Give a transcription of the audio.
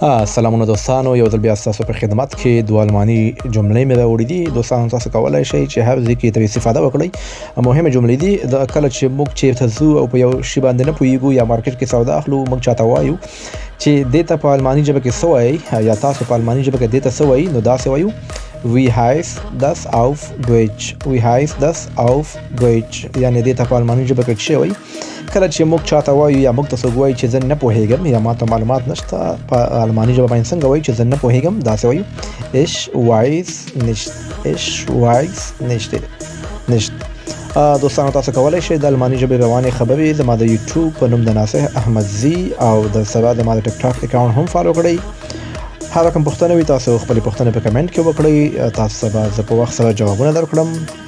سلامونه دوستانو، یو ځل بیا ستاسو په خدمت کې دوه الماني جملې مې راوړې دي. دوستانو تاسو کولای شئ چې هر ځای کې ترې استفاده وکړئ. مهمه جملې دي د کله چې موږ چیرته ځو او په یو شی باندې نه پوهیږو یا مارکیټ کې سودا اخلو، موږ چاته وایو چې دې ته په الماني ژبه کې څه وایي یا تاسو په الماني ژبه کې دې ته څه وایي، نو داسې وایو Wie heißt das auf Deutsch? Wie heißt das auf Deutsch? یعنی دې ته په الماني ژبه کې څه وایي. کله چې موږ چاته وایو یا موږ تاسو وایي چې زه نه پوهیږم یا ماته معلومات نشته، په الماني ژبه باندې څنګه وایي چې زه نه پوهیږم، داسې وایو Ich weiß nicht. Ich weiß nicht. دوستانو تاسو کولای شئ د الماني ژبې روانې خبرې زما د یوټیوب په نوم د ناصح احمدزي او د سبا د ما د ټیک ټاک اکاونټ هم فالو کړئ. هر کوم پوښتنه وي تاسو خپل پوښتنه په کمنټ کې وکړئ، تاسو به زه په وخت سره جوابونه درکړم.